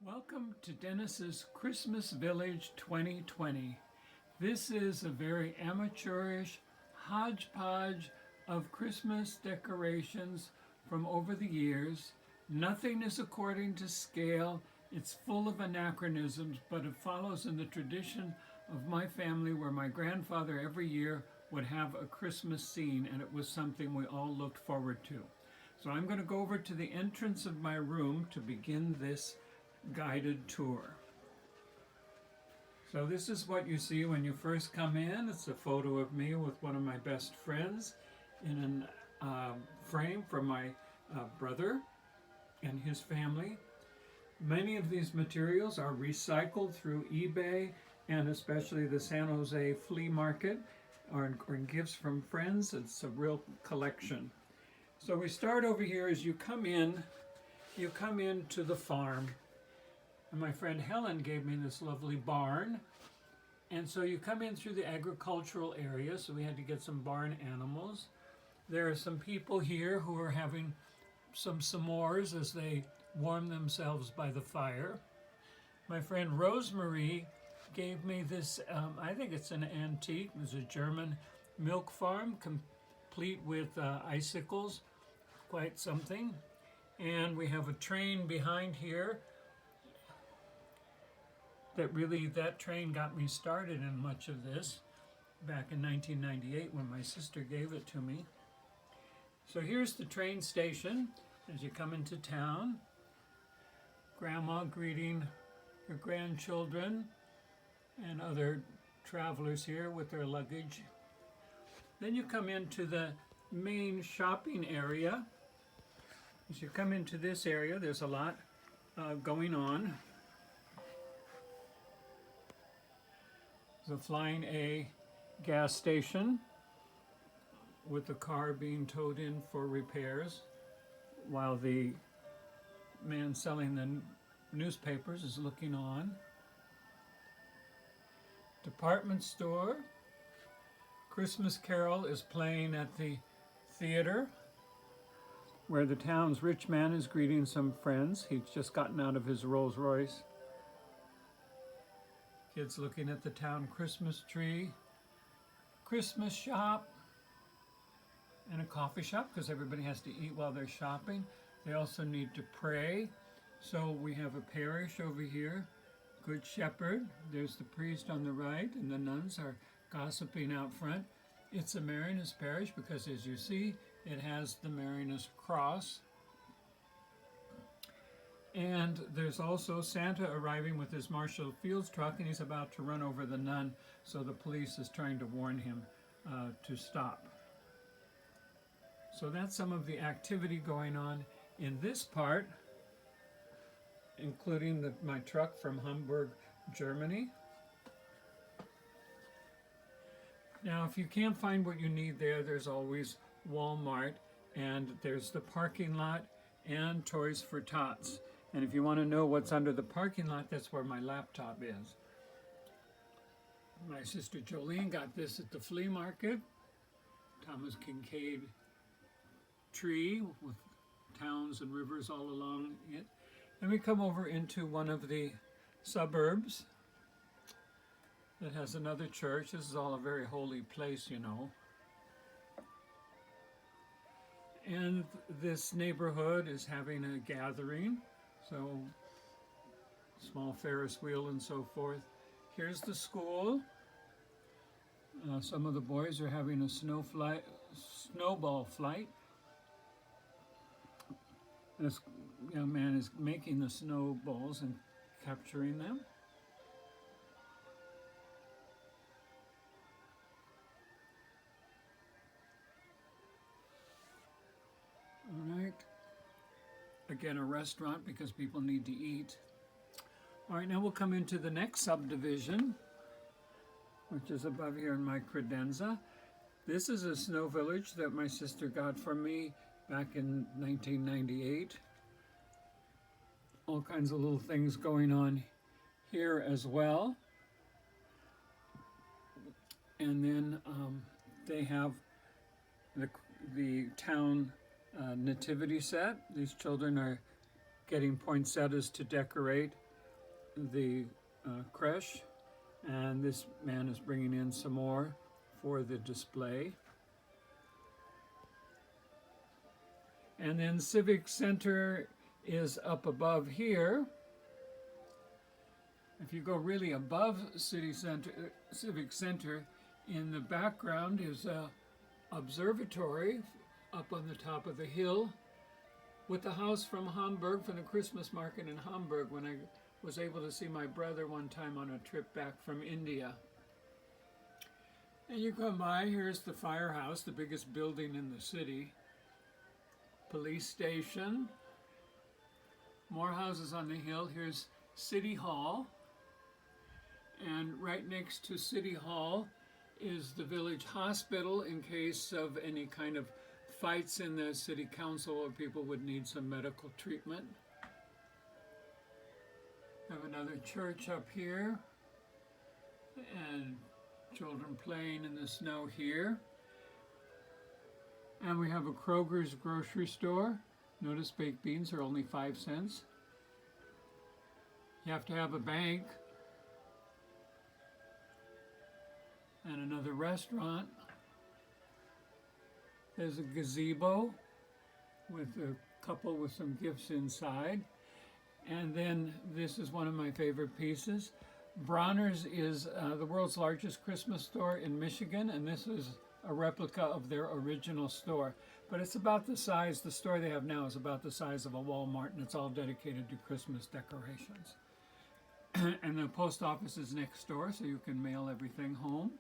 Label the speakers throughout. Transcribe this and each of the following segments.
Speaker 1: Welcome to Dennis's Christmas Village 2020. This is a very amateurish hodgepodge of Christmas decorations from over the years. Nothing is according to scale. It's full of anachronisms, but it follows in the tradition of my family where my grandfather every year would have a Christmas scene, and it was something we all looked forward to. So I'm going to go over to the entrance of my room to begin this guided tour. So this is what you see when you first come in. It's a photo of me with one of my best friends in a frame from my brother and his family. Many of these materials are recycled through eBay and especially the San Jose flea market or gifts from friends. It's a real collection. So we start over here. As you come into the farm. And my friend Helen gave me this lovely barn. And so you come in through the agricultural area, so we had to get some barn animals. There are some people here who are having some s'mores as they warm themselves by the fire. My friend Rosemary gave me this, I think it's an antique. It's a German milk farm, complete with icicles, quite something. And we have a train behind here. That train got me started in much of this back in 1998 when my sister gave it to me. So here's the train station as you come into town. Grandma greeting her grandchildren and other travelers here with their luggage. Then you come into the main shopping area. As you come into this area, there's a lot going on. The Flying A gas station with the car being towed in for repairs while the man selling the newspapers is looking on. Department store. Christmas Carol is playing at the theater where the town's rich man is greeting some friends. He's just gotten out of his Rolls Royce. Kids looking at the town Christmas tree, Christmas shop, and a coffee shop because everybody has to eat while they're shopping. They also need to pray. So we have a parish over here, Good Shepherd. There's the priest on the right, and the nuns are gossiping out front. It's a Marianist parish because, as you see, it has the Marianist cross. And there's also Santa arriving with his Marshall Fields truck, and he's about to run over the nun, so the police is trying to warn him to stop. So that's some of the activity going on in this part, including my truck from Hamburg, Germany. Now, if you can't find what you need there, there's always Walmart, and there's the parking lot and Toys for Tots. And if you want to know what's under the parking lot, that's where my laptop is. My sister Jolene got this at the flea market. Thomas Kincaid tree with towns and rivers all along it. And we come over into one of the suburbs that has another church. This is all a very holy place, you know. And this neighborhood is having a gathering. So, small Ferris wheel and so forth. Here's the school. Some of the boys are having a snowball flight. This young man is making the snowballs and capturing them. All right. Again, a restaurant because people need to eat. All right, now we'll come into the next subdivision, which is above here in my credenza. This is a snow village that my sister got from me back in 1998. All kinds of little things going on here as well. And then they have the town nativity set. These children are getting poinsettias to decorate the creche, and this man is bringing in some more for the display. And then Civic Center is up above here. If you go really above Civic Center, in the background is a observatory up on the top of the hill with the house from Hamburg, from the Christmas market in Hamburg, when I was able to see my brother one time on a trip back from India. And you come by, here's the firehouse, the biggest building in the city. Police station. More houses on the hill. Here's City Hall. And right next to City Hall is the village hospital in case of any kind of fights in the city council or people would need some medical treatment. We have another church up here and children playing in the snow here. And we have a Kroger's grocery store. Notice baked beans are only 5 cents. You have to have a bank. And another restaurant. There's a gazebo with a couple with some gifts inside. And then this is one of my favorite pieces. Bronner's is the world's largest Christmas store in Michigan, and this is a replica of their original store. But it's about the size, the store they have now is about the size of a Walmart, and it's all dedicated to Christmas decorations. And the post office is next door, so you can mail everything home.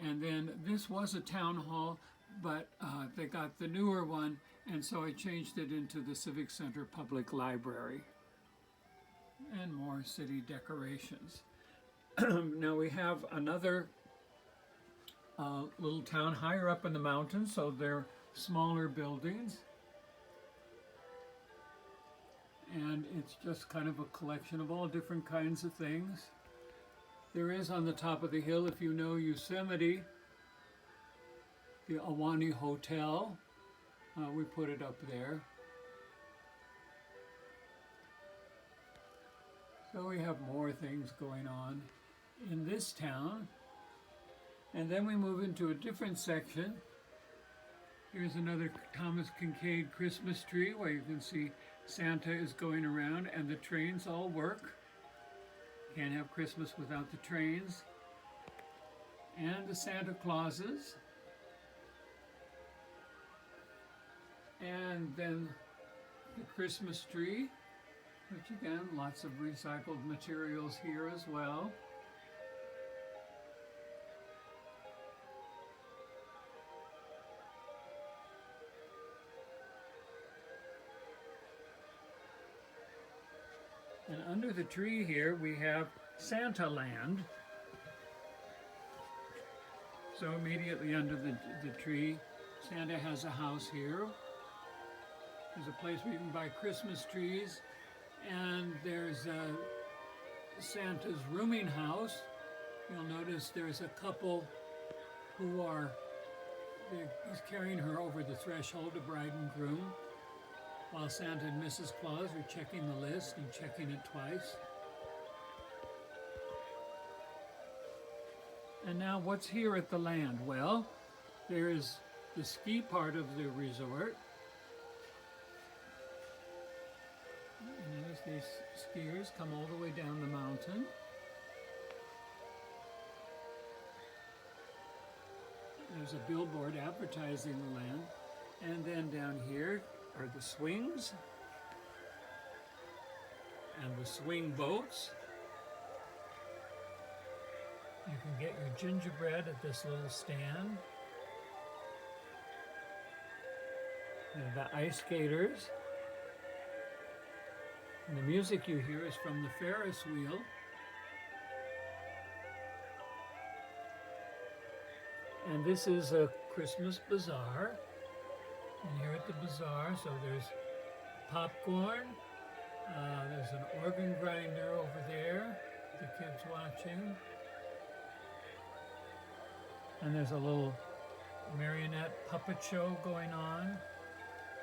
Speaker 1: And then this was a town hall, but they got the newer one, and so I changed it into the Civic Center Public Library. And more city decorations. Now we have another little town higher up in the mountains, so they're smaller buildings. And it's just kind of a collection of all different kinds of things. There is on the top of the hill, if you know Yosemite, the Ahwahnee Hotel. We put it up there. So we have more things going on in this town. And then we move into a different section. Here's another Thomas Kincaid Christmas tree where you can see Santa is going around and the trains all work. Can't have Christmas without the trains. And the Santa Clauses. And then the Christmas tree, which again, lots of recycled materials here as well. And under the tree here, we have Santa Land. So immediately under the tree, Santa has a house here. There's a place where you can buy Christmas trees. And there's Santa's rooming house. You'll notice there's a couple who he's carrying her over the threshold, a bride and groom, while Santa and Mrs. Claus are checking the list and checking it twice. And now what's here at the land? Well, there's the ski part of the resort. And notice these skiers come all the way down the mountain. There's a billboard advertising the land. And then down here are the swings and the swing boats. You can get your gingerbread at this little stand. And the ice skaters. And the music you hear is from the Ferris wheel. And this is a Christmas bazaar. And here at the bazaar, so there's popcorn, there's an organ grinder over there, the kids watching. And there's a little marionette puppet show going on,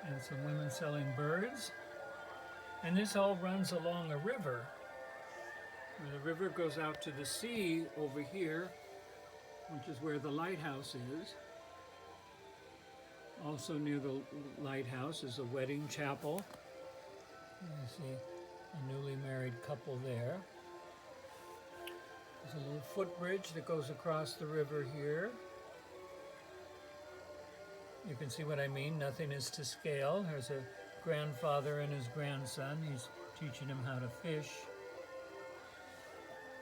Speaker 1: and some women selling birds. And this all runs along a river. The river goes out to the sea over here, which is where the lighthouse is. Also near the lighthouse is a wedding chapel. You see a newly married couple there. There's a little footbridge that goes across the river here. You can see what I mean, nothing is to scale. There's a grandfather and his grandson. He's teaching him how to fish.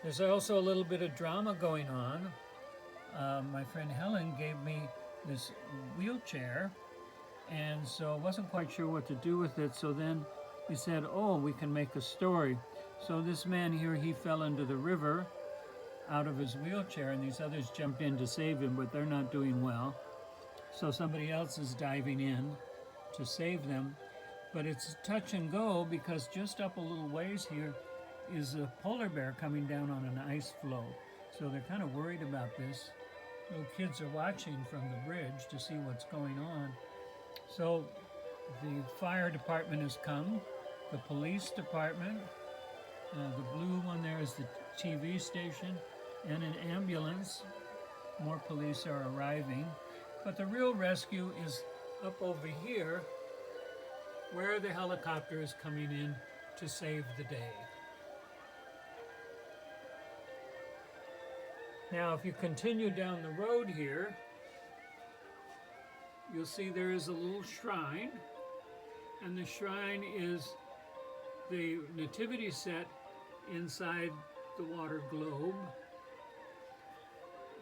Speaker 1: There's also a little bit of drama going on. My friend Helen gave me this wheelchair, and so I wasn't quite sure what to do with it. So then we said, oh, we can make a story. So this man here, he fell into the river out of his wheelchair, and these others jumped in to save him, but they're not doing well. So somebody else is diving in to save them. But it's touch and go, because just up a little ways here is a polar bear coming down on an ice floe. So they're kind of worried about this. Little kids are watching from the bridge to see what's going on. So the fire department has come, the police department, the blue one there is the TV station, and an ambulance. More police are arriving. But the real rescue is up over here, where the helicopter is coming in to save the day. Now, if you continue down the road here, you'll see there is a little shrine, and the shrine is the nativity set inside the water globe.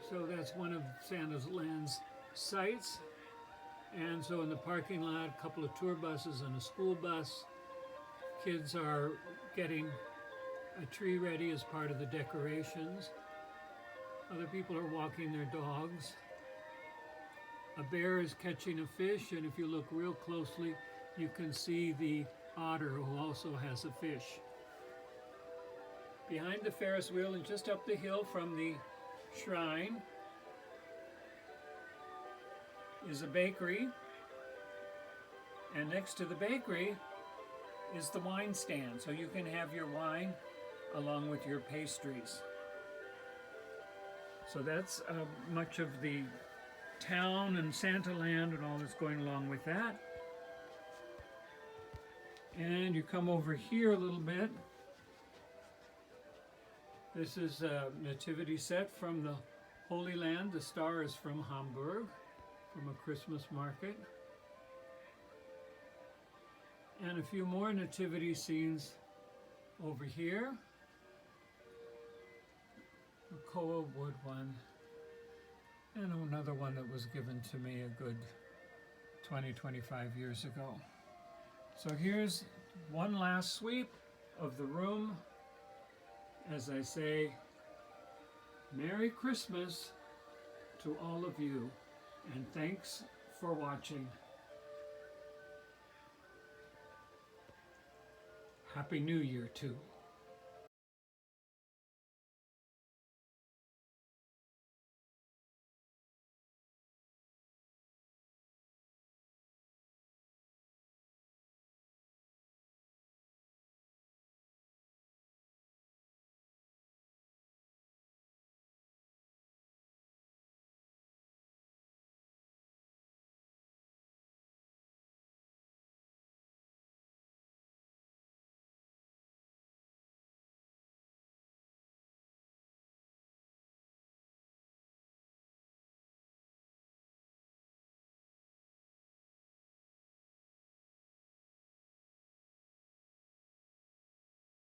Speaker 1: So that's one of Santa's Land's sites. And so in the parking lot, a couple of tour buses and a school bus. Kids are getting a tree ready as part of the decorations. Other people are walking their dogs. A bear is catching a fish, and if you look real closely, you can see the otter who also has a fish. Behind the Ferris wheel and just up the hill from the shrine is a bakery, and next to the bakery is the wine stand, so you can have your wine along with your pastries. So that's much of the town and Santa Land and all that's going along with that. And you come over here a little bit. This is a nativity set from the Holy Land. The star is from Hamburg, from a Christmas market. And a few more nativity scenes over here. A Koa wood one, and another one that was given to me a good 20-25 years ago. So here's one last sweep of the room as I say, Merry Christmas to all of you, and thanks for watching. Happy New Year too.